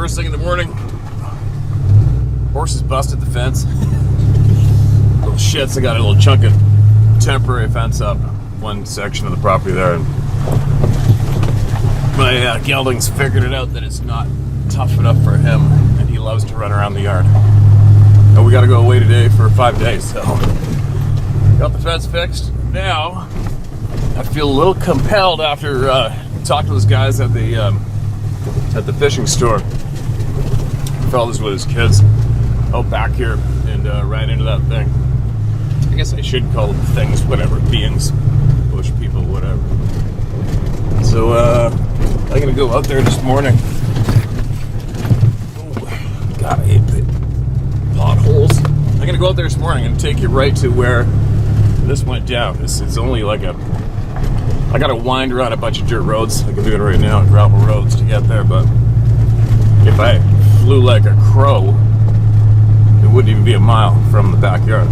first thing in the morning. Horses busted the fence. Little shits, I got a little chunk of temporary fence up one section of the property there. And my gelding's figured it out that it's not tough enough for him, and he loves to run around the yard. And we got to go away today for 5 days, so got the fence fixed. Now I feel a little compelled after talking to those guys at the fishing store. Fellas with his kids out back here and ran into that thing. I guess I should call them things, whatever, beings, bush people, whatever. So I'm gonna go out there this morning. Oh, God, I hate the potholes. I'm gonna go out there this morning and take you right to where this went down. This is only like I gotta wind around a bunch of dirt roads. I can do it right now, gravel roads to get there, but if I flew like a crow, it wouldn't even be a mile from the backyard.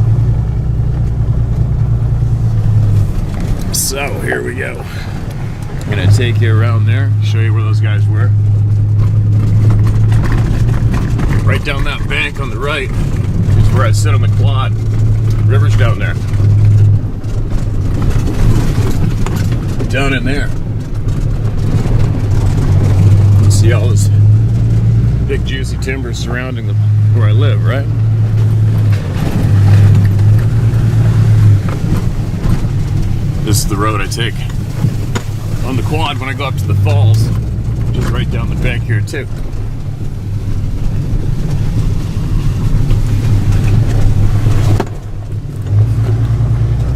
So here we go. I'm gonna take you around there, show you where those guys were. Right down that bank on the right is where I sit on the quad. River's down there. Down in there. You see all this big juicy timber surrounding where I live, right? This is the road I take on the quad when I go up to the falls, which is right down the bank here too.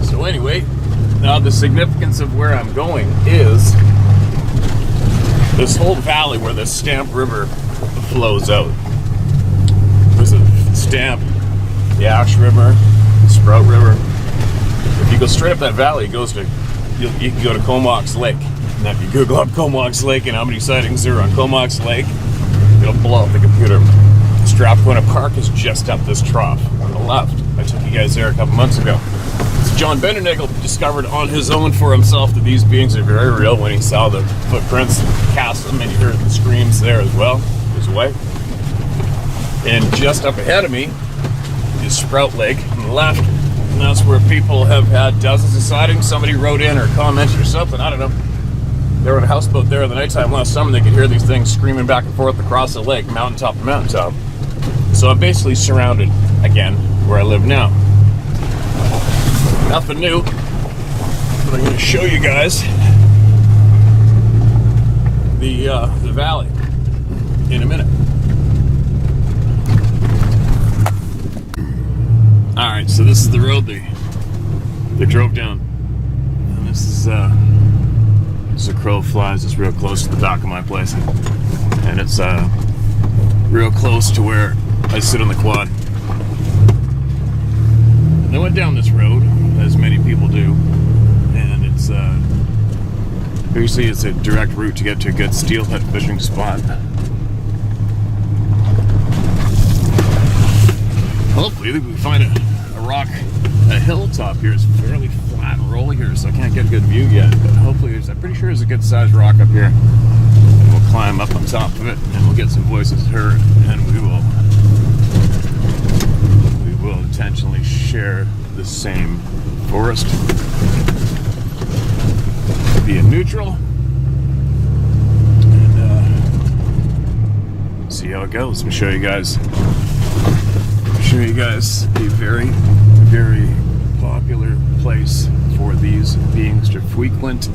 So anyway, now the significance of where I'm going is this whole valley where the Stamp River flows out. There's a Stamp, the Ash River, the Sprout River. If you go straight up that valley, it goes to you can go to Comox Lake. Now if you Google up Comox Lake and how many sightings there are on Comox Lake, it'll blow up the computer. Strathcona Park is just up this trough on the left. I took you guys there a couple months ago. So John Bendenagel discovered on his own for himself that these beings are very real when he saw the footprints, cast them, and you heard the screams there as well, his wife. And just up ahead of me is Sprout Lake on the left. And that's where people have had dozens of sightings. Somebody wrote in or commented or something, I don't know. They were on a houseboat there in the nighttime last summer. They could hear these things screaming back and forth across the lake, mountaintop to mountaintop. So I'm basically surrounded, again, where I live now. Nothing new, but I'm going to show you guys the valley in a minute. Alright, so this is the road they drove down. And this is as a crow flies, it's real close to the back of my place. And it's real close to where I sit on the quad. And I went down this road, as many people do, and it's basically it's a direct route to get to a good steelhead fishing spot. Hopefully we find a rock, a hilltop here. It's fairly flat and rolly here, so I can't get a good view yet, but hopefully I'm pretty sure there's a good sized rock up here. And we'll climb up on top of it and we'll get some voices heard, and we will intentionally share the same forest via neutral and see how it goes. Let me show you guys a very, very popular place for these beings to frequent.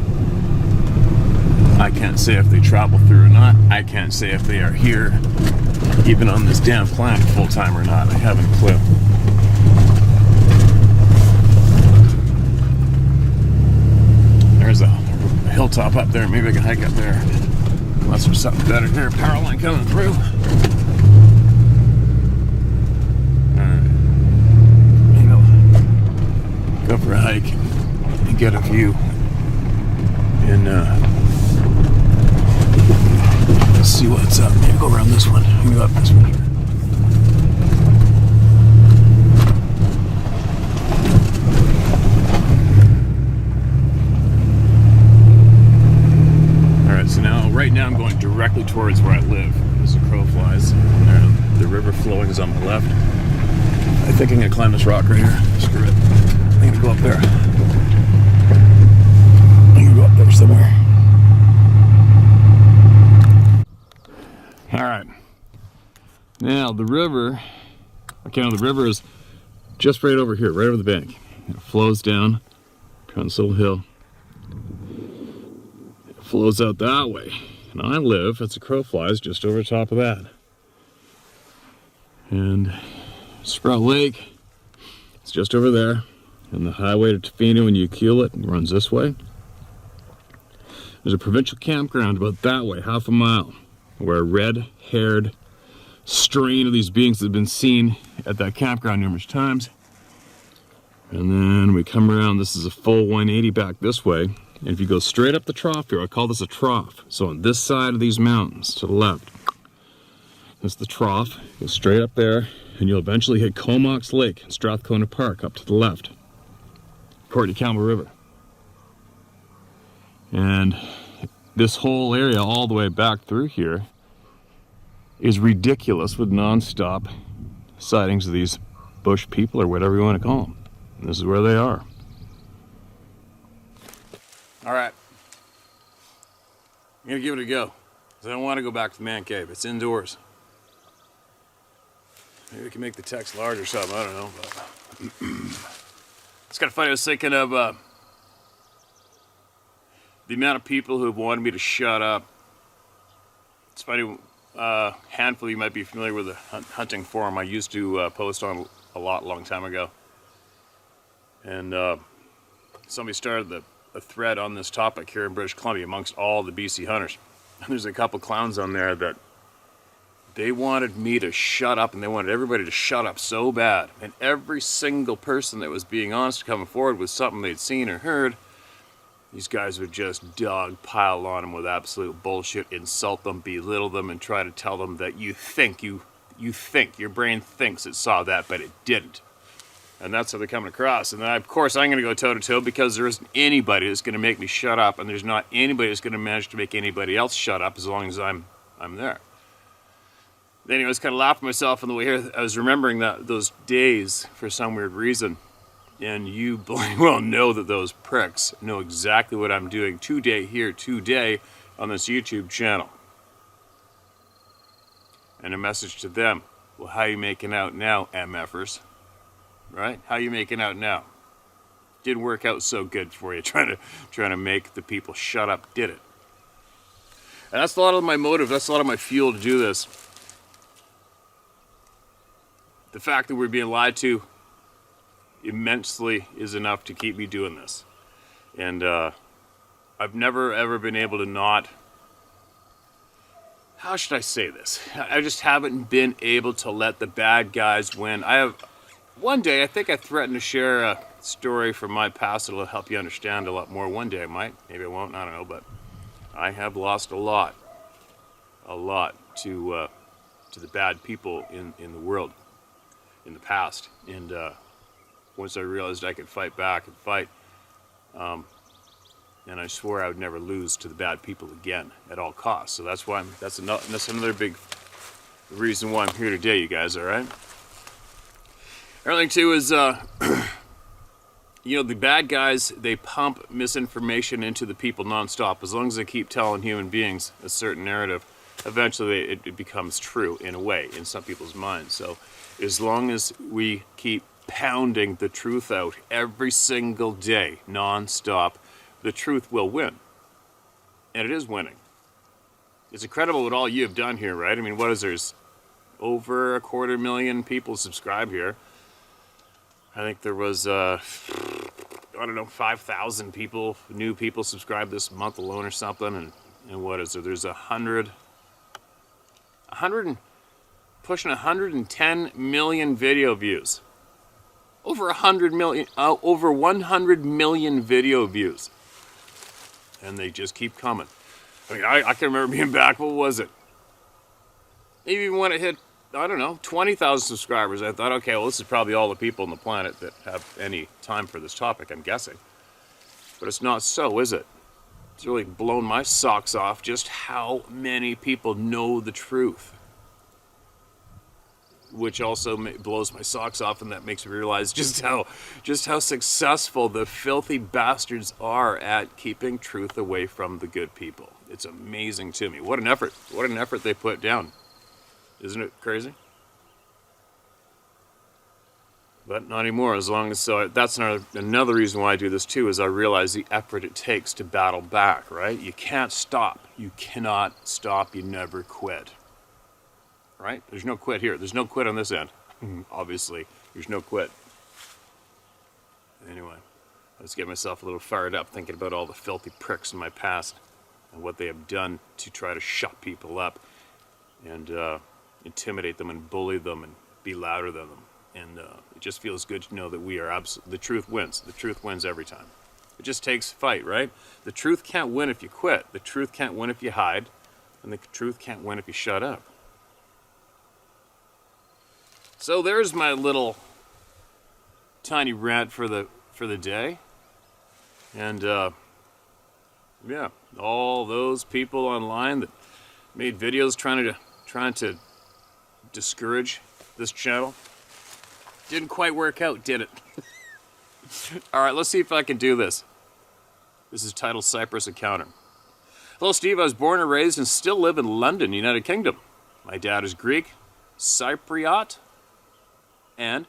I can't say if they travel through or not. I can't say if they are here, even on this damn planet, full time or not. I haven't a clue. There's a hilltop up there. Maybe I can hike up there. Unless there's something better here. Power line coming through. Go for a hike and get a view and see what's up. Maybe go around this one. Maybe go up this one. Alright, so right now I'm going directly towards where I live as the crow flies. left. I think I'm gonna climb this rock right here. Screw it. I'm gonna go up there. I'm gonna go up there somewhere. Alright. Now the river, the river is just right over here, right over the bank. It flows down around this little hill. It flows out that way. And I live, as a crow flies, just over top of that. And Sprout Lake, it's just over there. And the highway to Tofino and Ukiulet runs this way. There's a provincial campground about that way, half a mile, where a red-haired strain of these beings have been seen at that campground numerous times. And then we come around, this is a full 180 back this way. And if you go straight up the trough here, I call this a trough. So on this side of these mountains, to the left, that's the trough. Go straight up there, and you'll eventually hit Comox Lake and Strathcona Park up to the left, according to Campbell River. And this whole area all the way back through here is ridiculous with non-stop sightings of these bush people, or whatever you want to call them. And this is where they are. All right, I'm gonna give it a go, because I don't want to go back to the man cave. It's indoors. Maybe we can make the text large or something, I don't know. But it's kind of funny, I was thinking of the amount of people who have wanted me to shut up. It's funny, handful of you might be familiar with the hunting forum I used to post on a long time ago. And somebody started a thread on this topic here in British Columbia amongst all the BC hunters. And there's a couple clowns on there that they wanted me to shut up, and they wanted everybody to shut up so bad. And every single person that was being honest coming forward with something they'd seen or heard, these guys would just dogpile on them with absolute bullshit, insult them, belittle them, and try to tell them that you think, your brain thinks it saw that, but it didn't. And that's how they're coming across. And then, of course, I'm going to go toe-to-toe, because there isn't anybody that's going to make me shut up, and there's not anybody that's going to manage to make anybody else shut up as long as I'm there. Anyway, I was kind of laughing myself on the way here. I was remembering those days for some weird reason. And you bloody well know that those pricks know exactly what I'm doing today on this YouTube channel. And a message to them, well, how you making out now, MFers? Right? How you making out now? Didn't work out so good for you, trying to make the people shut up, did it? And that's a lot of my motive, that's a lot of my fuel to do this. The fact that we're being lied to immensely is enough to keep me doing this. And I've never ever been able to not, how should I say this? I just haven't been able to let the bad guys win. One day, I think I threatened to share a story from my past that'll help you understand a lot more. One day I might, maybe I won't, I don't know, but I have lost a lot to the bad people in the world in the past. And once I realized I could fight back and fight, and I swore I would never lose to the bad people again at all costs. So that's why that's another big reason why I'm here today, you guys. All right. Everything too is, you know, the bad guys, they pump misinformation into the people nonstop. As long as they keep telling human beings a certain narrative, eventually it becomes true in a way in some people's minds. So as long as we keep pounding the truth out every single day, nonstop, the truth will win. And it is winning. It's incredible what all you have done here, right? I mean, there's over 250,000 people subscribe here. I think there was, I don't know, 5,000 people, new people subscribed this month alone or something. And what is there? There's pushing 110 million video views. Over 100 million, over 100 million video views. And they just keep coming. I mean, I can remember being back, what was it? Maybe even when it hit, I don't know, 20,000 subscribers, I thought, okay, well, this is probably all the people on the planet that have any time for this topic, I'm guessing. But it's not so, is it? It's really blown my socks off just how many people know the truth. which also blows my socks off, and that makes me realize just how successful the filthy bastards are at keeping truth away from the good people. It's amazing to me. What an effort they put down. Isn't it crazy? But not anymore. As long as so, that's another reason why I do this too. Is I realize the effort it takes to battle back. Right? You can't stop. You cannot stop. You never quit. Right? There's no quit here. There's no quit on this end. Obviously, there's no quit. Anyway, let's get myself a little fired up thinking about all the filthy pricks in my past and what they have done to try to shut people up and intimidate them and bully them and be louder than them. And it just feels good to know that we are the truth wins. The truth wins every time. It just takes fight, right? The truth can't win if you quit. The truth can't win if you hide. And the truth can't win if you shut up. So there's my little tiny rant for the day. And yeah, all those people online that made videos trying to discourage this channel. Didn't quite work out, did it? Alright, let's see if I can do this. This is titled Cyprus Encounter. Hello, Steve. I was born and raised and still live in London, United Kingdom. My dad is Greek, Cypriot, and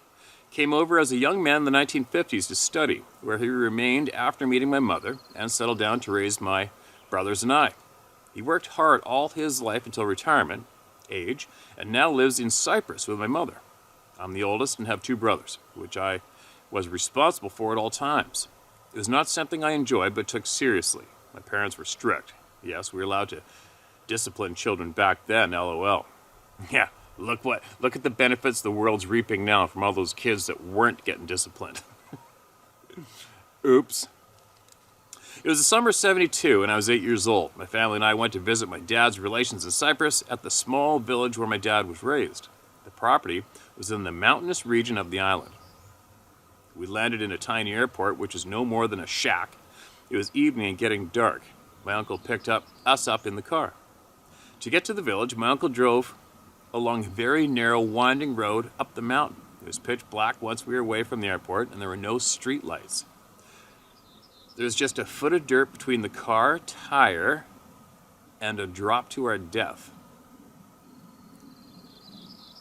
came over as a young man in the 1950s to study, where he remained after meeting my mother and settled down to raise my brothers and I. He worked hard all his life until retirement age and now lives in Cyprus with my mother. I'm the oldest and have 2 brothers, which I was responsible for at all times. It was not something I enjoyed but took seriously. My parents were strict. Yes, we were allowed to discipline children back then, LOL. Yeah, look at the benefits the world's reaping now from all those kids that weren't getting disciplined. Oops. It was the summer of '72 and I was 8 years old. My family and I went to visit my dad's relations in Cyprus at the small village where my dad was raised. The property was in the mountainous region of the island. We landed in a tiny airport, which is no more than a shack. It was evening and getting dark. My uncle picked us up in the car. To get to the village, my uncle drove along a very narrow, winding road up the mountain. It was pitch black once we were away from the airport, and there were no street lights. There was just a foot of dirt between the car tire and a drop to our death.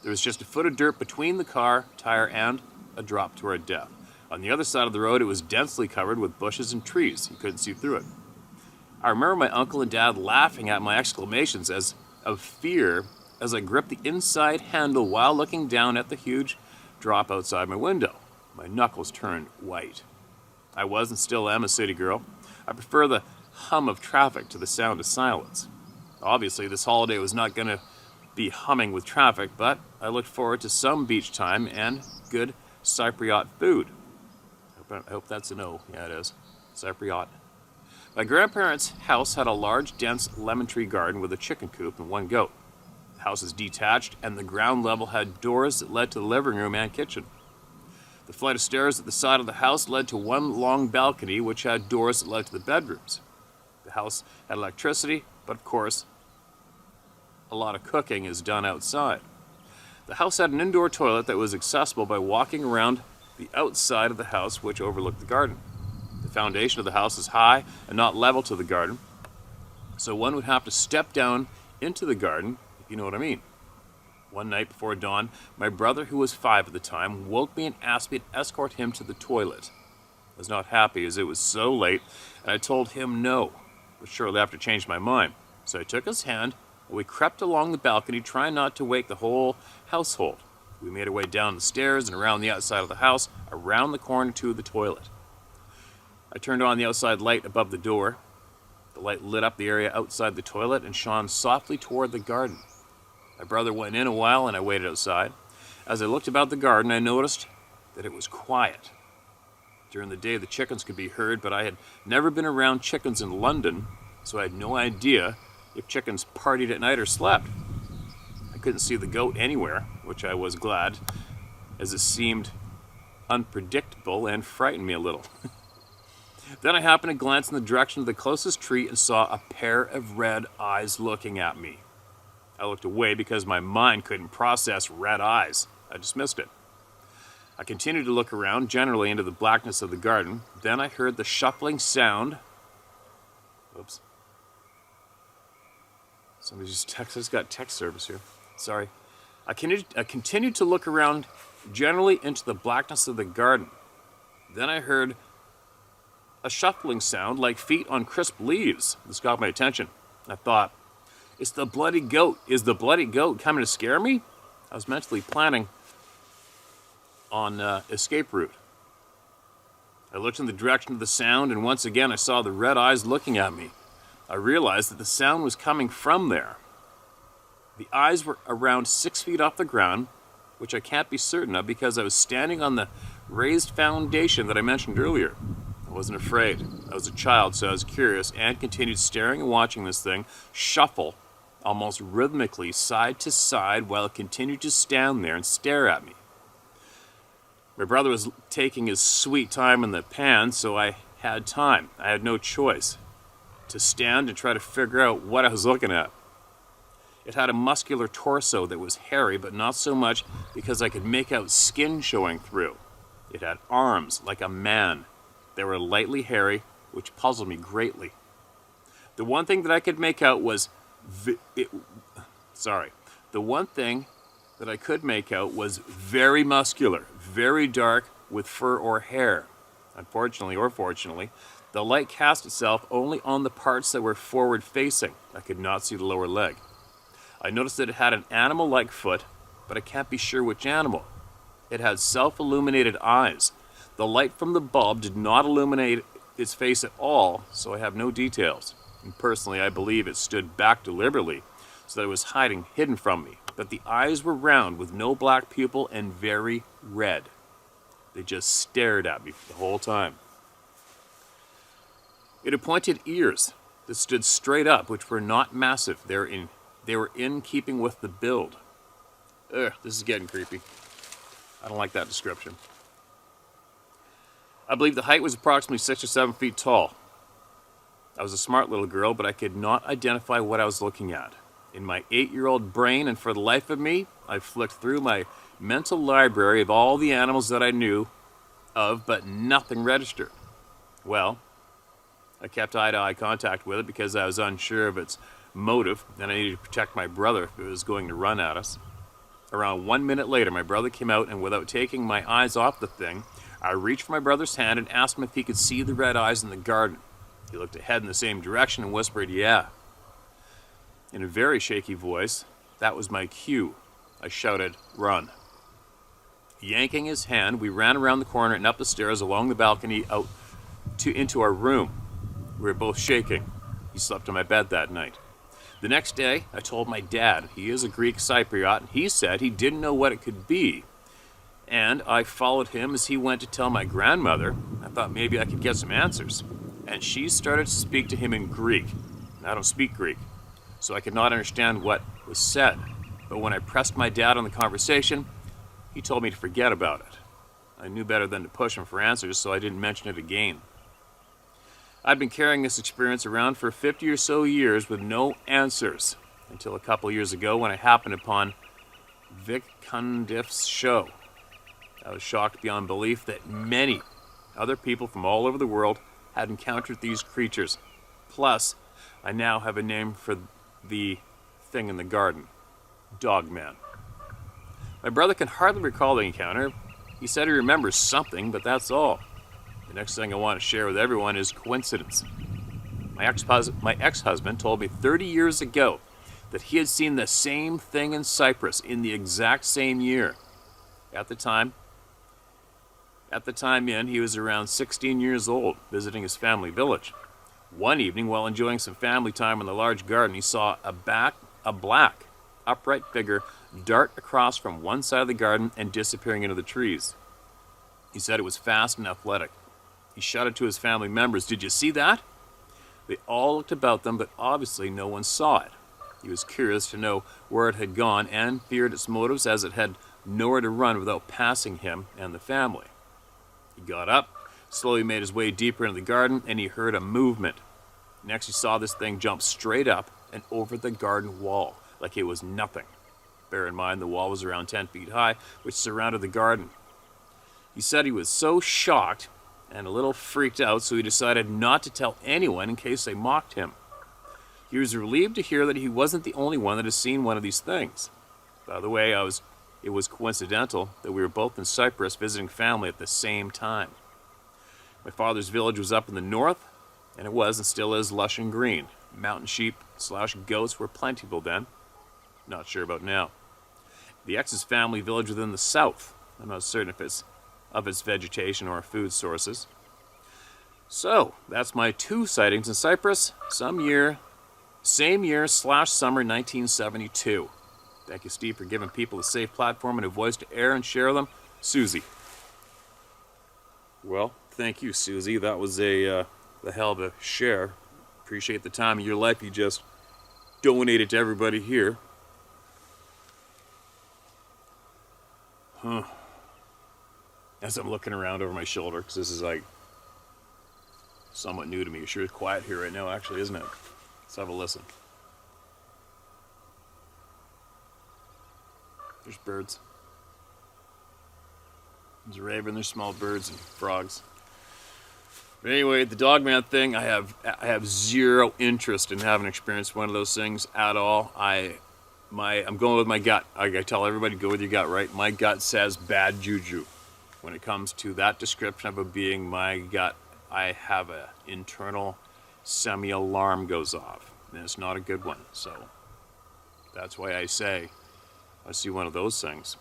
There was just a foot of dirt between the car tire and a drop to our death. On the other side of the road, it was densely covered with bushes and trees. You couldn't see through it. I remember my uncle and dad laughing at my exclamations of fear as I gripped the inside handle while looking down at the huge drop outside my window. My knuckles turned white. I was and still am a city girl. I prefer the hum of traffic to the sound of silence. Obviously, this holiday was not going to be humming with traffic, but I looked forward to some beach time and good Cypriot food. I hope that's an O. Yeah, it is. Cypriot. My grandparents' house had a large, dense lemon tree garden with a chicken coop and 1 goat. The house is detached, and the ground level had doors that led to the living room and kitchen. The flight of stairs at the side of the house led to 1 long balcony, which had doors that led to the bedrooms. The house had electricity, but of course, a lot of cooking is done outside. The house had an indoor toilet that was accessible by walking around the outside of the house, which overlooked the garden. The foundation of the house is high and not level to the garden, so one would have to step down into the garden, if you know what I mean. One night before dawn, my brother, who was 5 at the time, woke me and asked me to escort him to the toilet. I was not happy as it was so late, and I told him no, but shortly after changed my mind. So I took his hand, and we crept along the balcony, trying not to wake the whole household. We made our way down the stairs and around the outside of the house, around the corner to the toilet. I turned on the outside light above the door. The light lit up the area outside the toilet and shone softly toward the garden. My brother went in a while and I waited outside. As I looked about the garden, I noticed that it was quiet. During the day, the chickens could be heard, but I had never been around chickens in London, so I had no idea if chickens partied at night or slept. I couldn't see the goat anywhere, which I was glad, as it seemed unpredictable and frightened me a little. Then I happened to glance in the direction of the closest tree and saw a pair of red eyes looking at me. I looked away because my mind couldn't process red eyes. I dismissed it. I continued to look around, generally into the blackness of the garden. Then I heard the shuffling sound. Oops. Somebody just texted. I just got text service here. Sorry. I continued to look around, generally into the blackness of the garden. Then I heard a shuffling sound like feet on crisp leaves. This got my attention. I thought, it's the bloody goat. Is the bloody goat coming to scare me? I was mentally planning on escape route. I looked in the direction of the sound, and once again I saw the red eyes looking at me. I realized that the sound was coming from there. The eyes were around 6 feet off the ground, which I can't be certain of because I was standing on the raised foundation that I mentioned earlier. I wasn't afraid. I was a child, so I was curious and continued staring and watching this thing shuffle almost rhythmically side to side while it continued to stand there and stare at me. My brother was taking his sweet time in the pan, so I had time. I had no choice to stand and try to figure out what I was looking at. It had a muscular torso that was hairy, but not so much because I could make out skin showing through. It had arms like a man. They were lightly hairy, which puzzled me greatly. The one thing that I could make out was very muscular, very dark, with fur or hair. Unfortunately, or fortunately, the light cast itself only on the parts that were forward-facing. I could not see the lower leg. I noticed that it had an animal-like foot, but I can't be sure which animal. It had self-illuminated eyes. The light from the bulb did not illuminate its face at all, so I have no details. And personally, I believe it stood back deliberately so that it was hidden from me. But the eyes were round with no black pupil and very red. They just stared at me the whole time. It had pointed ears that stood straight up, which were not massive. They were in keeping with the build. Ugh, this is getting creepy. I don't like that description. I believe the height was approximately 6 or 7 feet tall. I was a smart little girl, but I could not identify what I was looking at. In my 8-year-old brain, and for the life of me, I flicked through my mental library of all the animals that I knew of, but nothing registered. Well, I kept eye-to-eye contact with it because I was unsure of its motive, and I needed to protect my brother if it was going to run at us. Around 1 minute later, my brother came out, and without taking my eyes off the thing, I reached for my brother's hand and asked him if he could see the red eyes in the garden. He looked ahead in the same direction and whispered, "Yeah." In a very shaky voice, that was my cue. I shouted, "Run." Yanking his hand, we ran around the corner and up the stairs along the balcony out into our room. We were both shaking. He slept in my bed that night. The next day, I told my dad. He is a Greek Cypriot, and he said he didn't know what it could be. And I followed him as he went to tell my grandmother. I thought maybe I could get some answers. And she started to speak to him in Greek. I don't speak Greek, so I could not understand what was said. But when I pressed my dad on the conversation, he told me to forget about it. I knew better than to push him for answers, so I didn't mention it again. I'd been carrying this experience around for 50 or so years with no answers, until a couple years ago when I happened upon Vic Cundiff's show. I was shocked beyond belief that many other people from all over the world had encountered these creatures. Plus, I now have a name for the thing in the garden: Dogman. My brother can hardly recall the encounter. He said he remembers something, but that's all. The next thing I want to share with everyone is coincidence. My ex-husband told me 30 years ago that he had seen the same thing in Cyprus in the exact same year. At the time he was around 16 years old, visiting his family village. One evening, while enjoying some family time in the large garden, he saw a black, upright figure dart across from one side of the garden and disappearing into the trees. He said it was fast and athletic. He shouted to his family members, "Did you see that?" They all looked about them, but obviously no one saw it. He was curious to know where it had gone and feared its motives, as it had nowhere to run without passing him and the family. He got up, slowly made his way deeper into the garden, and he heard a movement. Next he saw this thing jump straight up and over the garden wall, like it was nothing. Bear in mind the wall was around 10 feet high, which surrounded the garden. He said he was so shocked and a little freaked out, so he decided not to tell anyone in case they mocked him. He was relieved to hear that he wasn't the only one that had seen one of these things. By the way, it was coincidental that we were both in Cyprus visiting family at the same time. My father's village was up in the north, and it was and still is lush and green. Mountain sheep / goats were plentiful then. Not sure about now. The ex's family village was in the south. I'm not certain if it's of its vegetation or food sources. So, that's my 2 sightings in Cyprus, same year / summer 1972. Thank you, Steve, for giving people a safe platform and a voice to air and share them. Susie. Well, thank you, Susie. That was a hell of a share. Appreciate the time of your life you just donated to everybody here. As I'm looking around over my shoulder, because this is like somewhat new to me. Sure, it's quiet here right now, actually, isn't it? Let's have a listen. There's birds. There's a raven, there's small birds and frogs. But anyway, the Dogman thing, I have zero interest in having experienced one of those things at all. I'm going with my gut. I tell everybody, go with your gut, right? My gut says bad juju. When it comes to that description of a being, my gut, I have an internal semi-alarm goes off. And it's not a good one. So that's why I say, I see one of those things,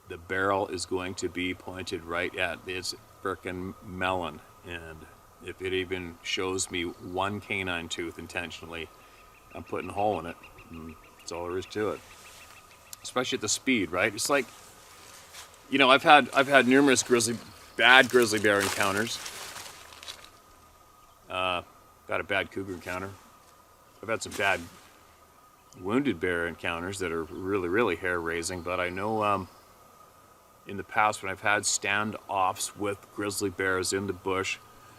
the barrel is going to be pointed right at its frickin' melon. And if it even shows me one canine tooth intentionally, I'm putting a hole in it. And that's all there is to it. Especially at the speed, right? It's like, you know, I've had numerous bad grizzly bear encounters. Got a bad cougar encounter. I've had some bad wounded bear encounters that are really, really hair-raising, but I know in the past when I've had standoffs with grizzly bears in the bush,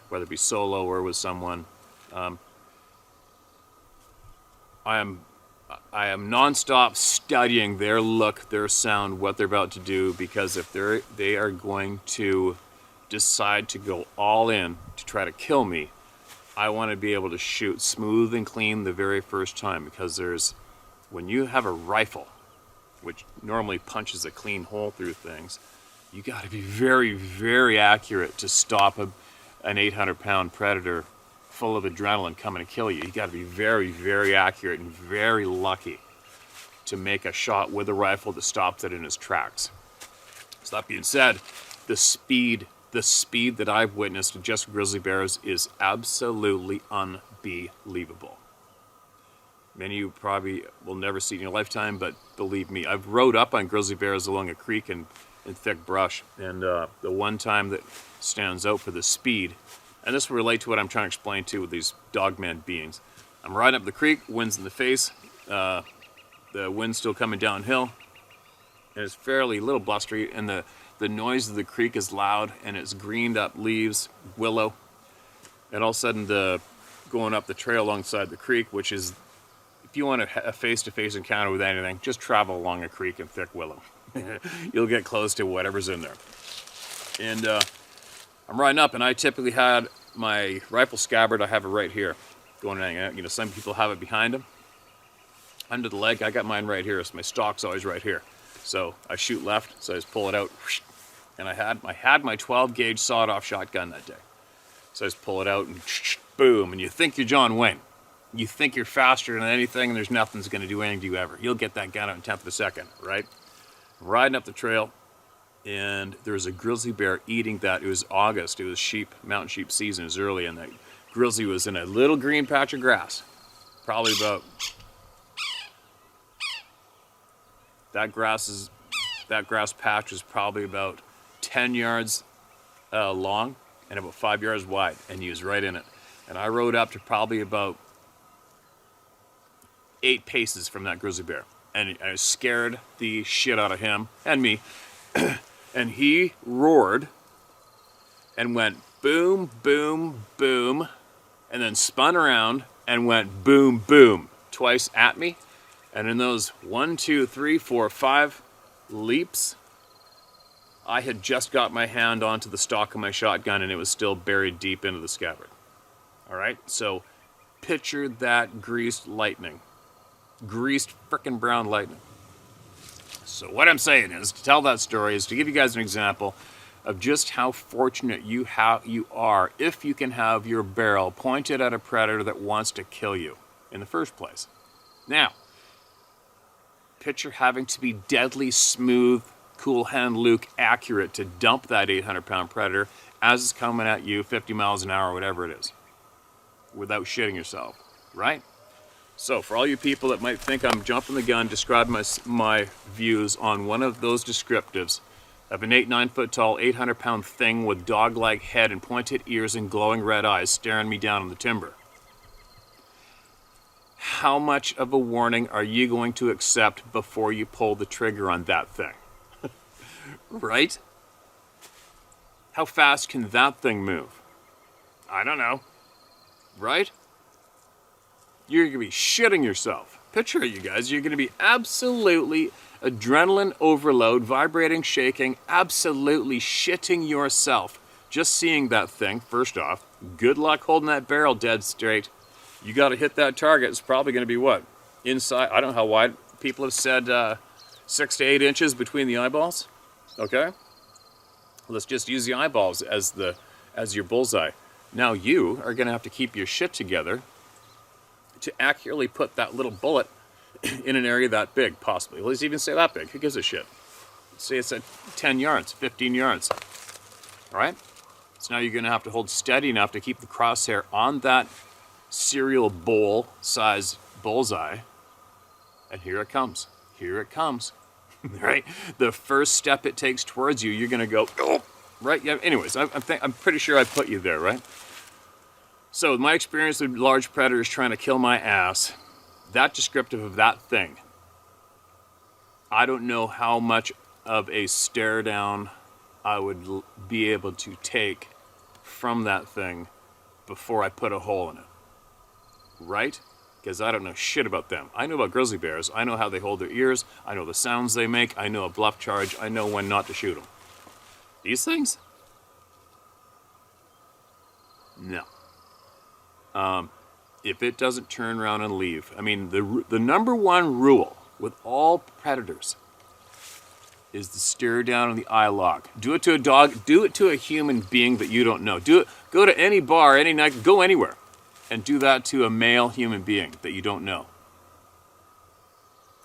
whether it be solo or with someone, I am nonstop studying their look, their sound, what they're about to do, because if they are going to decide to go all in to try to kill me, I want to be able to shoot smooth and clean the very first time, because when you have a rifle, which normally punches a clean hole through things, you got to be very, very accurate to stop an 800-pound predator full of adrenaline coming to kill you. You got to be very, very accurate and very lucky to make a shot with a rifle that stops it in its tracks. So that being said, the speed that I've witnessed in just grizzly bears is absolutely unbelievable. Many of you probably will never see it in your lifetime, but believe me, I've rode up on grizzly bears along a creek in thick brush, and the one time that stands out for the speed, and this will relate to what I'm trying to explain to with these dogman beings. I'm riding up the creek, wind's in the face, the wind's still coming downhill, and it's fairly little blustery, and the noise of the creek is loud, and it's greened up leaves, willow, and all of a sudden going up the trail alongside the creek, which is, if you want a face-to-face encounter with anything, just travel along a creek in thick willow. You'll get close to whatever's in there. And I'm riding up, and I typically had my rifle scabbard, I have it right here. Going in, you know, some people have it behind them. Under the leg, I got mine right here, so my stock's always right here. So I shoot left, so I just pull it out, and I had my 12-gauge sawed-off shotgun that day. So I just pull it out, and boom, and you think you're John Wayne. You think you're faster than anything, and there's nothing's going to do anything to you ever. You'll get that gun out in 10th of a second, right? I'm riding up the trail, and there was a grizzly bear eating that. It was August. It was mountain sheep season. It was early, and that grizzly was in a little green patch of grass. Probably about... That grass patch was probably about 10 yards long and about 5 yards wide, and he was right in it. And I rode up to probably about 8 paces from that grizzly bear, and I scared the shit out of him and me. And he roared and went boom, boom, boom, and then spun around and went boom, boom twice at me. And in those 1, 2, 3, 4, 5 leaps, I had just got my hand onto the stock of my shotgun and it was still buried deep into the scabbard. All right, so picture that greased lightning. Greased frickin' brown lightning. So what I'm saying is, to tell that story is to give you guys an example of just how fortunate you are if you can have your barrel pointed at a predator that wants to kill you in the first place. Now, picture having to be deadly smooth, cool hand Luke accurate to dump that 800-pound predator as it's coming at you 50 miles an hour, whatever it is, without shitting yourself, right? So for all you people that might think I'm jumping the gun, describing my views on one of those descriptives of an 9 foot tall, 800-pound thing with dog-like head and pointed ears and glowing red eyes staring me down on the timber. How much of a warning are you going to accept before you pull the trigger on that thing? Right? How fast can that thing move? I don't know. Right? You're going to be shitting yourself. Picture it, you guys. You're going to be absolutely adrenaline overload, vibrating, shaking, absolutely shitting yourself. Just seeing that thing, first off, good luck holding that barrel dead straight. You got to hit that target. It's probably going to be what? Inside, I don't know how wide. People have said 6 to 8 inches between the eyeballs. Okay? Let's just use the eyeballs as your bullseye. Now you are going to have to keep your shit together to accurately put that little bullet in an area that big, possibly. Let's even say that big. Who gives a shit? Say it's at 10 yards, 15 yards. All right? So now you're going to have to hold steady enough to keep the crosshair on that cereal bowl size bullseye. And here it comes. Here it comes. Right? The first step it takes towards you, you're going to go, oh, right? Yeah. Anyways, I'm pretty sure I put you there, right? So my experience with large predators trying to kill my ass, that descriptive of that thing, I don't know how much of a stare down I would be able to take from that thing before I put a hole in it. Right? Because I don't know shit about them. I know about grizzly bears. I know how they hold their ears. I know the sounds they make. I know a bluff charge. I know when not to shoot them. These things? No. If it doesn't turn around and leave. I mean, the number one rule with all predators is the stare down and the eye lock. Do it to a dog. Do it to a human being that you don't know. Do it. Go to any bar, any night. Go anywhere. And do that to a male human being that you don't know.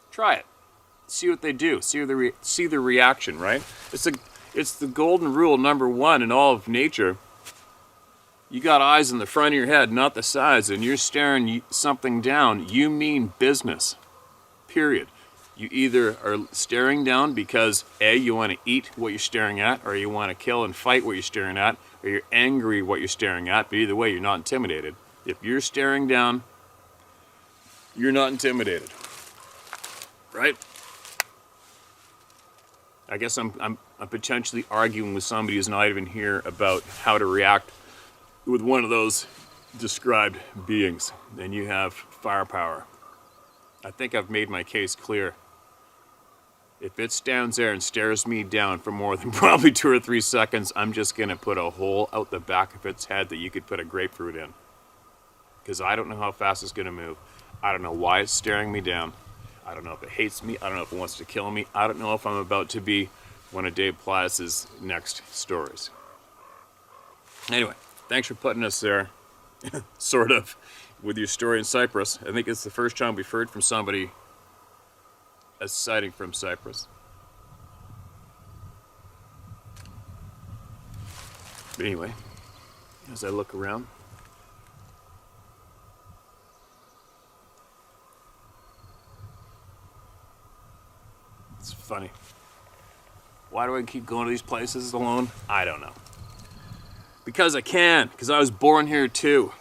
Try it. See what they do. See the reaction, right? It's the golden rule number one in all of nature. You got eyes in the front of your head, not the sides, and you're staring something down. You mean business. Period. You either are staring down because A, you want to eat what you're staring at, or you want to kill and fight what you're staring at, or you're angry what you're staring at, but either way, you're not intimidated. If you're staring down, you're not intimidated, right? I guess I'm potentially arguing with somebody who's not even here about how to react with one of those described beings. And you have firepower. I think I've made my case clear. If it stands there and stares me down for more than probably 2 or 3 seconds, I'm just going to put a hole out the back of its head that you could put a grapefruit in. Because I don't know how fast it's going to move. I don't know why it's staring me down. I don't know if it hates me. I don't know if it wants to kill me. I don't know if I'm about to be one of Dave Plass's next stories. Anyway, thanks for putting us there, sort of, with your story in Cyprus. I think it's the first time we've heard from somebody a sighting from Cyprus. But anyway, as I look around, it's funny. Why do I keep going to these places alone? I don't know. Because I can. Because I was born here too.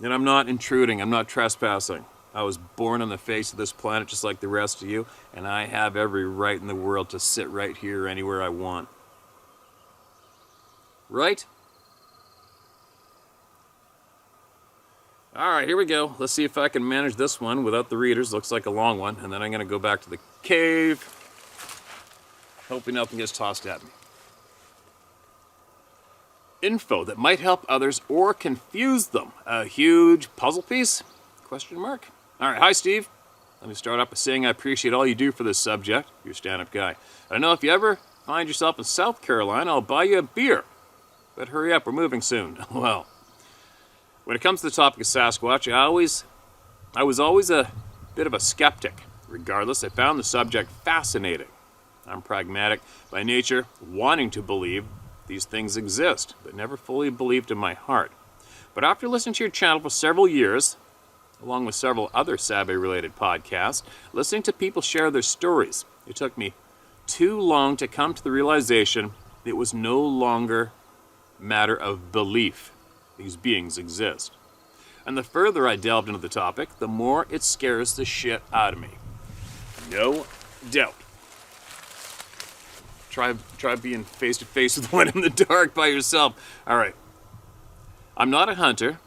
And I'm not intruding. I'm not trespassing. I was born on the face of this planet just like the rest of you. And I have every right in the world to sit right here anywhere I want. Right? All right, here we go. Let's see if I can manage this one without the readers. Looks like a long one. And then I'm going to go back to the cave. Hoping nothing gets tossed at me. Info that might help others or confuse them. A huge puzzle piece? Question mark. All right, hi, Steve. Let me start off by saying I appreciate all you do for this subject. You're a stand-up guy. I know if you ever find yourself in South Carolina, I'll buy you a beer. But hurry up, we're moving soon. Well, when it comes to the topic of Sasquatch, I was always a bit of a skeptic. Regardless, I found the subject fascinating. I'm pragmatic by nature, wanting to believe these things exist, but never fully believed in my heart. But after listening to your channel for several years, along with several other Sabe-related podcasts, listening to people share their stories, it took me too long to come to the realization it was no longer a matter of belief. These beings exist. And the further I delved into the topic, the more it scares the shit out of me. No doubt. Try being face to face with one in the dark by yourself. All right. I'm not a hunter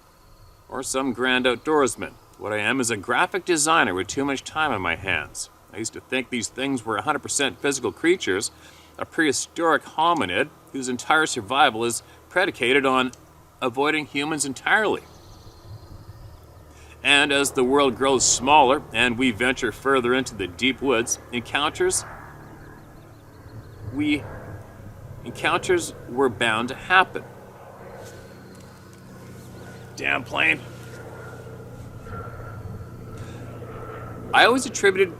or some grand outdoorsman. What I am is a graphic designer with too much time on my hands. I used to think these things were 100% physical creatures, a prehistoric hominid whose entire survival is predicated on avoiding humans entirely. And as the world grows smaller and we venture further into the deep woods, encounters were bound to happen. Damn plane. I always attributed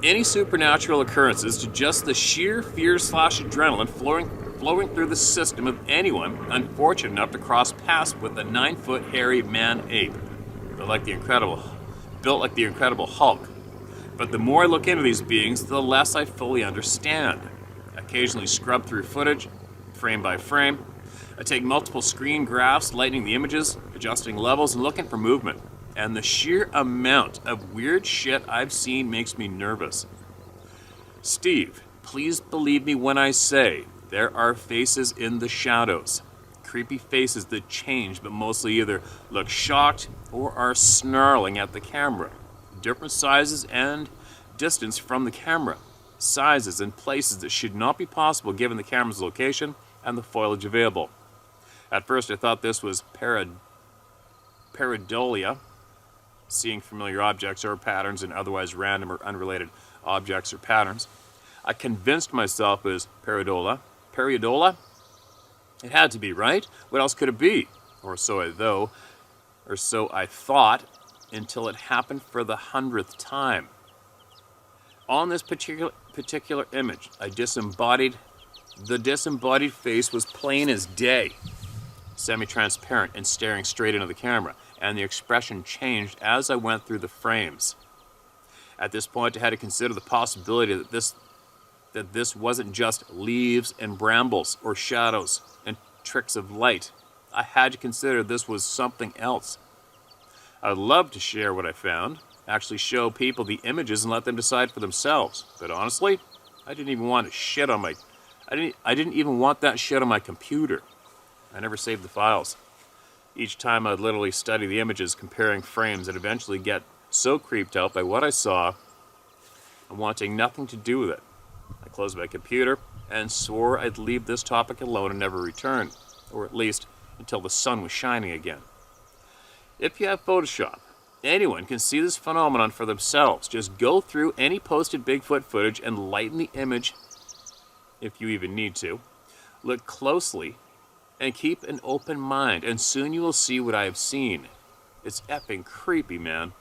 any supernatural occurrences to just the sheer fear/adrenaline flowing through the system of anyone unfortunate enough to cross paths with a 9-foot hairy man-ape, built like the Incredible Hulk. But the more I look into these beings, the less I fully understand. I occasionally scrub through footage, frame by frame. I take multiple screen graphs, lightening the images, adjusting levels, and looking for movement. And the sheer amount of weird shit I've seen makes me nervous. Steve, please believe me when I say there are faces in the shadows. Creepy faces that change, but mostly either look shocked or are snarling at the camera. Different sizes and distance from the camera. Sizes and places that should not be possible given the camera's location and the foliage available. At first I thought this was pareidolia, seeing familiar objects or patterns in otherwise random or unrelated objects or patterns. I convinced myself it was pareidolia. Pareidolia? It had to be, right? What else could it be? Or so I thought, until it happened for the 100th time. On this particular image, the disembodied face was plain as day, semi-transparent and staring straight into the camera, and the expression changed as I went through the frames. At this point, I had to consider the possibility that this wasn't just leaves and brambles or shadows and tricks of light. I had to consider this was something else. I'd love to share what I found, actually show people the images and let them decide for themselves. But honestly, I didn't even want that shit on my computer. I never saved the files. Each time I'd literally study the images, comparing frames, and eventually get so creeped out by what I saw and wanting nothing to do with it. I closed my computer and swore I'd leave this topic alone and never return, or at least until the sun was shining again. If you have Photoshop, anyone can see this phenomenon for themselves. Just go through any posted Bigfoot footage and lighten the image, if you even need to. Look closely and keep an open mind, and soon you will see what I have seen. It's effing creepy, man.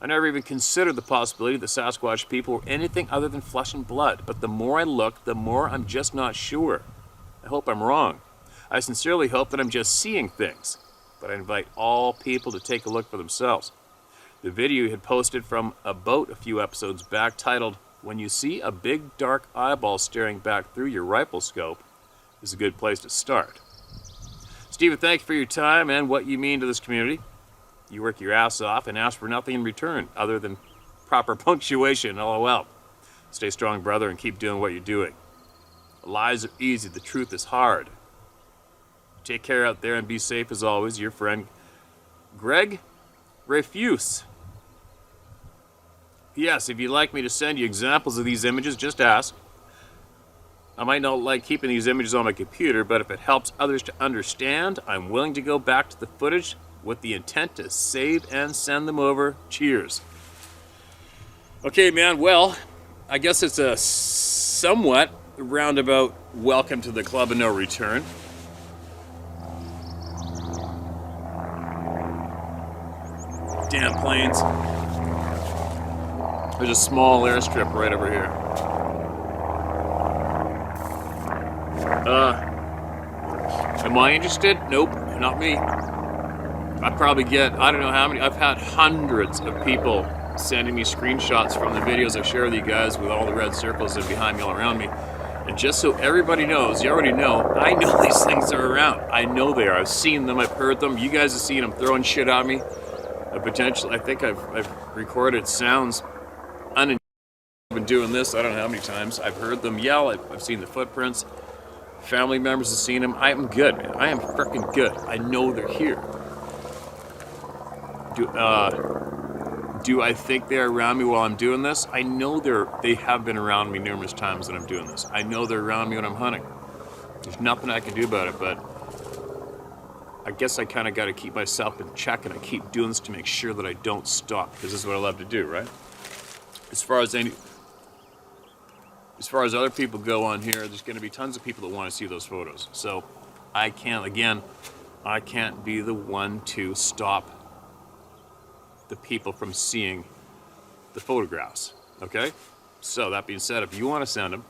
I never even considered the possibility that Sasquatch people were anything other than flesh and blood, but the more I look, the more I'm just not sure. I hope I'm wrong. I sincerely hope that I'm just seeing things, but I invite all people to take a look for themselves. The video you had posted from a boat a few episodes back, titled, "When You See a Big Dark Eyeball Staring Back Through Your Rifle Scope," is a good place to start. Stephen, thank you for your time and what you mean to this community. You work your ass off and ask for nothing in return other than proper punctuation, LOL. Stay strong, brother, and keep doing what you're doing. Lies are easy, the truth is hard. Take care out there and be safe as always. Your friend, Greg, refuse. Yes, if you'd like me to send you examples of these images, just ask. I might not like keeping these images on my computer, but if it helps others to understand, I'm willing to go back to the footage with the intent to save and send them over. Cheers. Okay, man, well, I guess it's a somewhat roundabout welcome to the Club of No Return. Damn planes. There's a small airstrip right over here. Am I interested? Nope, not me. I probably get, I don't know how many, I've had hundreds of people sending me screenshots from the videos I've shared with you guys with all the red circles that are behind me all around me. And just so everybody knows, you already know, I know these things are around. I know they are. I've seen them, I've heard them. You guys have seen them throwing shit at me. I think I've recorded sounds unintentionally. I've been doing this, I don't know how many times. I've heard them yell, I've seen the footprints. Family members have seen them. I am good, man. I am freaking good. I know they're here. Do I think they're around me while I'm doing this? I know they have been around me numerous times when I'm doing this. I know they're around me when I'm hunting. There's nothing I can do about it, but I guess I kind of got to keep myself in check, and I keep doing this to make sure that I don't stop, because this is what I love to do, right? As far as other people go on here, there's going to be tons of people that want to see those photos. So I can't be the one to stop the people from seeing the photographs, okay? So that being said, if you want to send them,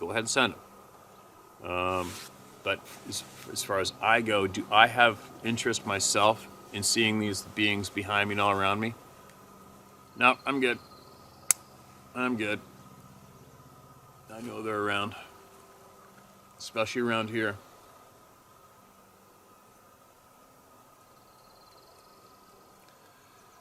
go ahead and send them. But as far as I go, do I have interest myself in seeing these beings behind me and all around me? No, I'm good. I'm good. I know they're around, especially around here.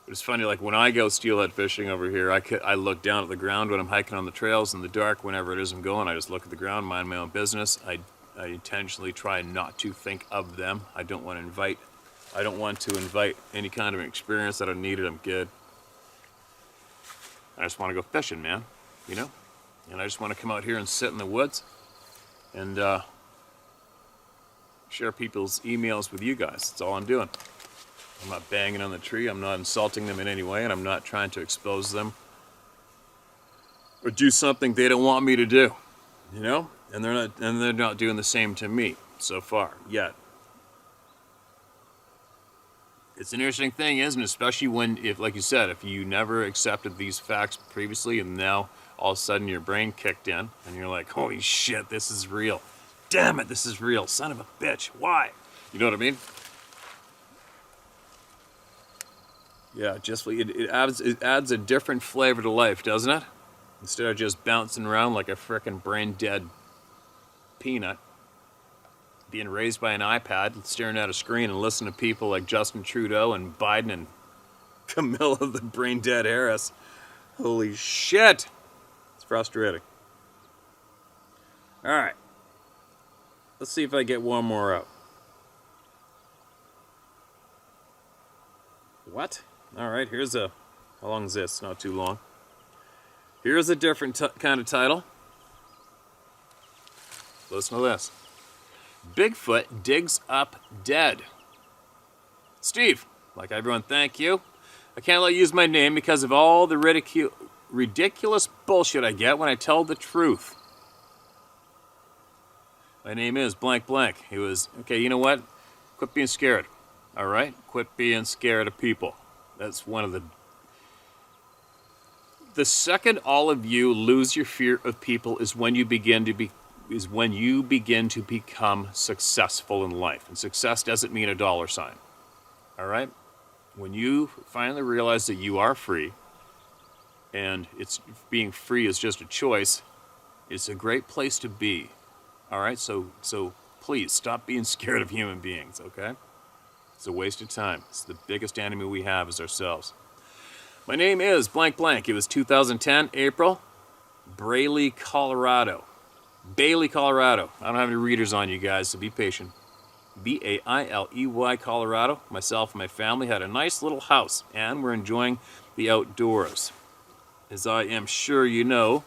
It's funny, like when I go steelhead fishing over here, I look down at the ground when I'm hiking on the trails in the dark. Whenever it is I'm going, I just look at the ground, mind my own business. I intentionally try not to think of them. I don't want to invite any kind of experience that I don't need it. I'm good. I just want to go fishing, man. You know? And I just want to come out here and sit in the woods and share people's emails with you guys. That's all I'm doing. I'm not banging on the tree. I'm not insulting them in any way, and I'm not trying to expose them or do something they don't want me to do. You know? And they're not doing the same to me so far yet. It's an interesting thing, isn't it? Especially like you said, if you never accepted these facts previously, and now all of a sudden your brain kicked in, and you're like, holy shit, this is real. Damn it, this is real. Son of a bitch. Why? You know what I mean? Yeah, it adds a different flavor to life, doesn't it? Instead of just bouncing around like a frickin' brain-dead peanut, being raised by an iPad, staring at a screen and listening to people like Justin Trudeau and Biden and Camilla the brain-dead Harris. Holy shit! It's frustrating. Alright. Let's see if I get one more out. What? Alright, how long is this? Not too long. Here's a different kind of title. Listen to this. Bigfoot digs up dead. Steve, like everyone, thank you. I can't let you use my name because of all the ridiculous bullshit I get when I tell the truth. My name is blank blank. Okay, you know what? Quit being scared. Alright? Quit being scared of people. That's one of the second all of you lose your fear of people is when you begin to become successful in life. And success doesn't mean a dollar sign. All right? When you finally realize that you are free, and being free is just a choice, it's a great place to be. All right? So please stop being scared of human beings, okay? It's a waste of time. It's the biggest enemy we have is ourselves. My name is blank blank. It was 2010, April, Bailey, Colorado. I don't have any readers on you guys, so be patient. Bailey, Colorado. Myself and my family had a nice little house, and we're enjoying the outdoors. As I am sure you know,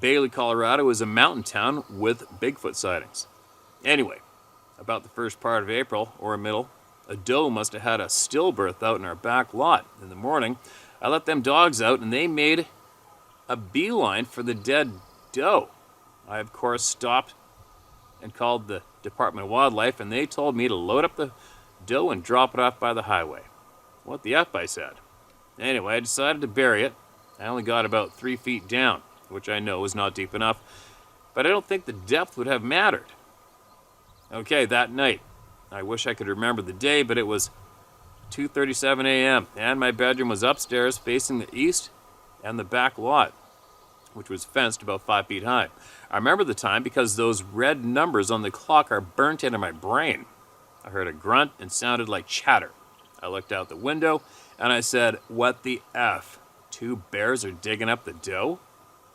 Bailey, Colorado is a mountain town with Bigfoot sightings. Anyway, about the first part of April, or middle, a doe must have had a stillbirth out in our back lot. In the morning, I let them dogs out, and they made a beeline for the dead doe. I, of course, stopped and called the Department of Wildlife, and they told me to load up the doe and drop it off by the highway. What the F, I said. Anyway, I decided to bury it. I only got about 3 feet down, which I know is not deep enough, but I don't think the depth would have mattered. Okay, that night, I wish I could remember the day, but it was 2:37 a.m., and my bedroom was upstairs facing the east and the back lot, which was fenced about 5 feet high. I remember the time because those red numbers on the clock are burnt into my brain. I heard a grunt and sounded like chatter. I looked out the window, and I said, "What the F? 2 bears are digging up the doe?"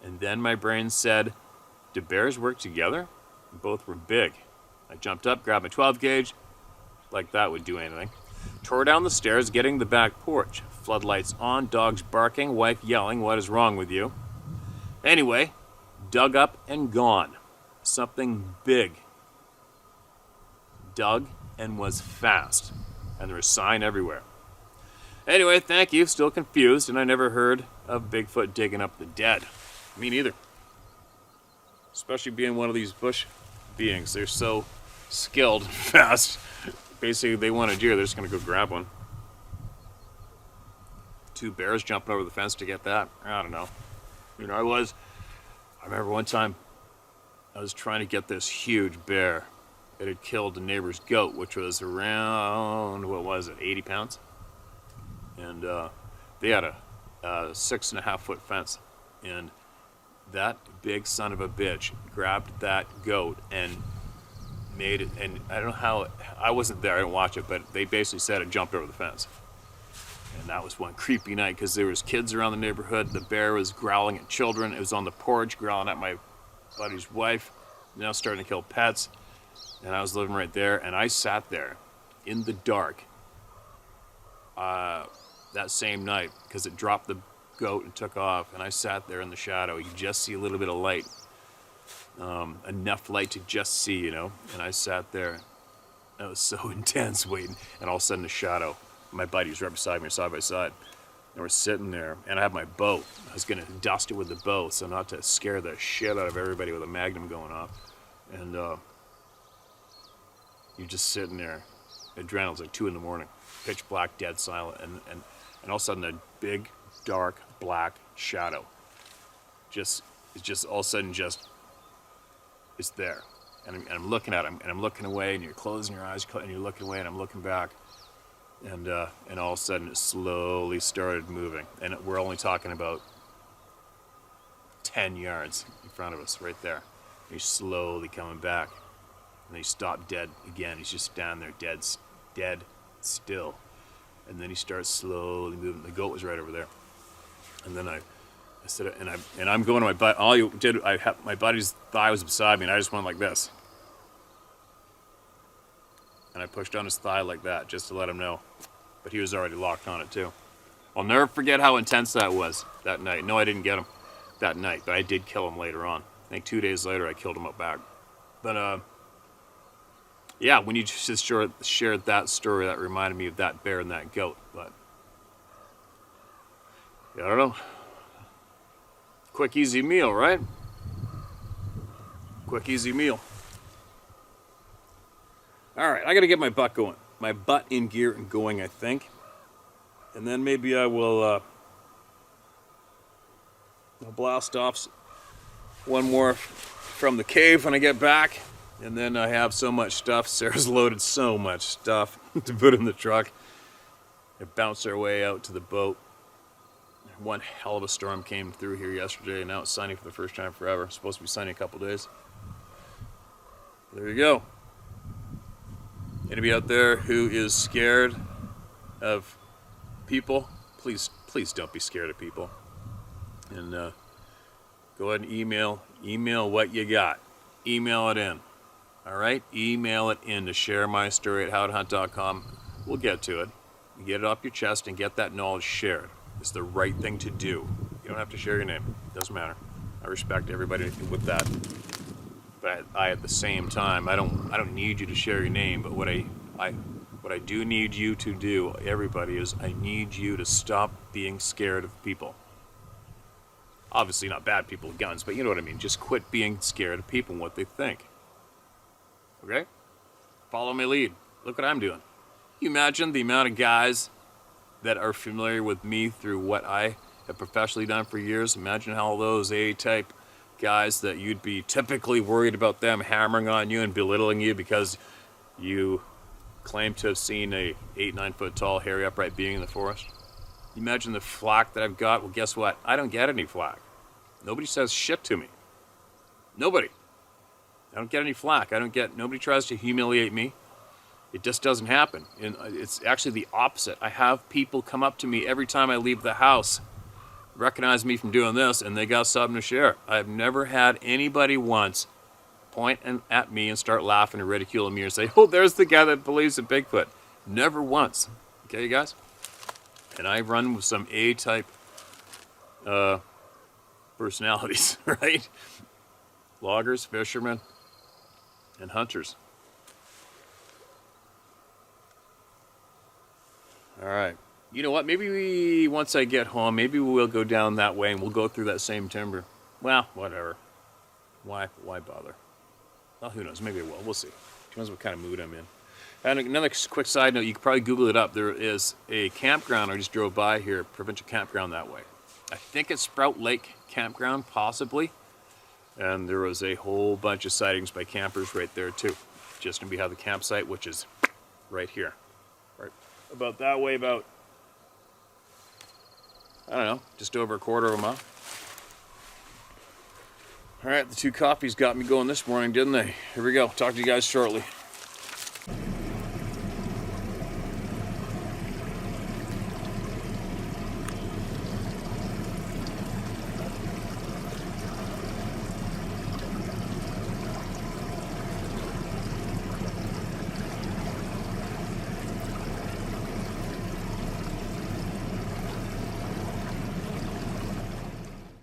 And then my brain said, "Do bears work together?" Both were big. I jumped up, grabbed my 12 gauge, like that would do anything. Tore down the stairs, getting the back porch. Floodlights on, dogs barking, wife yelling, "What is wrong with you?" Anyway, dug up and gone. Something big. Dug and was fast. And there was sign everywhere. Anyway, thank you. Still confused, and I never heard of Bigfoot digging up the dead. Me neither. Especially being one of these bush beings. They're so skilled and fast. Basically, they want a deer, they're just going to go grab one. 2 bears jumping over the fence to get that. I don't know. You know, I remember one time I was trying to get this huge bear. It had killed the neighbor's goat, which was around, 80 pounds? And they had a 6.5 foot fence. And that big son of a bitch grabbed that goat and made it, and I don't know how, I wasn't there, I didn't watch it, but they basically said it jumped over the fence. And that was one creepy night because there was kids around the neighborhood. The bear was growling at children. It was on the porch growling at my buddy's wife, now starting to kill pets. And I was living right there, and I sat there in the dark that same night because it dropped the goat and took off, and I sat there in the shadow. You could just see a little bit of light, enough light to just see, you know. And I sat there. That was so intense waiting, and all of a sudden a shadow. My buddy was right beside me, side by side, and we're sitting there, and I had my bow. I was going to dust it with the bow, so not to scare the shit out of everybody with a magnum going off. And you're just sitting there. Adrenaline's like 2 in the morning, pitch black, dead silent, and all of a sudden a big, dark, black shadow. It's just all of a sudden it's there. And I'm looking at him, and I'm looking away, and you're closing your eyes, and you're looking away, and I'm looking back. And all of a sudden it slowly started moving. And we're only talking about 10 yards in front of us, right there. And he's slowly coming back. And then he stopped dead again. He's just standing there dead still. And then he starts slowly moving. The goat was right over there. And then I said, and I'm going to my butt. All you did, my buddy's thigh was beside me, and I just went like this. And I pushed on his thigh like that, just to let him know. But he was already locked on it, too. I'll never forget how intense that was that night. No, I didn't get him that night, but I did kill him later on. I think 2 days later, I killed him up back. But, yeah, when you just shared that story, that reminded me of that bear and that goat. But, yeah, I don't know. Quick, easy meal, right? Quick, easy meal. All right, I got to get my butt going. My butt in gear and going, I think. And then maybe I will I'll blast off one more from the cave when I get back. And then I have so much stuff. Sarah's loaded so much stuff to put in the truck. It bounced our way out to the boat. One hell of a storm came through here yesterday, and now it's sunny for the first time forever. It's supposed to be sunny a couple days. There you go. Anybody out there who is scared of people, please don't be scared of people. And go ahead and email what you got. Email it in. All right, email it in to sharemystory@howtohunt.com. We'll get to it. You get it off your chest and get that knowledge shared. It's the right thing to do. You don't have to share your name. Doesn't matter. I respect everybody with that. But I at the same time, I don't need you to share your name. But what I do need you to do, everybody, is I need you to stop being scared of people. Obviously not bad people with guns, but you know what I mean. Just quit being scared of people and what they think. Okay? Follow my lead. Look what I'm doing. You imagine the amount of guys that are familiar with me through what I have professionally done for years. Imagine how those A-type guys that you'd be typically worried about them hammering on you and belittling you because you claim to have seen a 8-9 foot tall hairy upright being in the forest. Imagine the flack that I've got. Well, guess what? I don't get any flack. Nobody says shit to me. Nobody. I don't get any flack. Nobody tries to humiliate me. It just doesn't happen. And it's actually the opposite. I have people come up to me every time I leave the house, recognize me from doing this, and they got something to share. I've never had anybody once point at me and start laughing and ridiculing me or say, oh, there's the guy that believes in Bigfoot. Never once. Okay, you guys? And I run with some A-type personalities, right? Loggers, fishermen, and hunters. All right. You know what? Maybe once I get home, maybe we'll go down that way and we'll go through that same timber. Well, whatever. Why bother? Well, who knows? Maybe I will. We'll see. Depends what kind of mood I'm in. And another quick side note, you can probably Google it up. There is a campground I just drove by here, provincial campground that way. I think it's Sprout Lake Campground, possibly. And there was a whole bunch of sightings by campers right there, too. Just to be how the campsite, which is right here. Right about that way, about, I don't know, just over a quarter of a mile. All right, the 2 coffees got me going this morning, didn't they? Here we go. Talk to you guys shortly.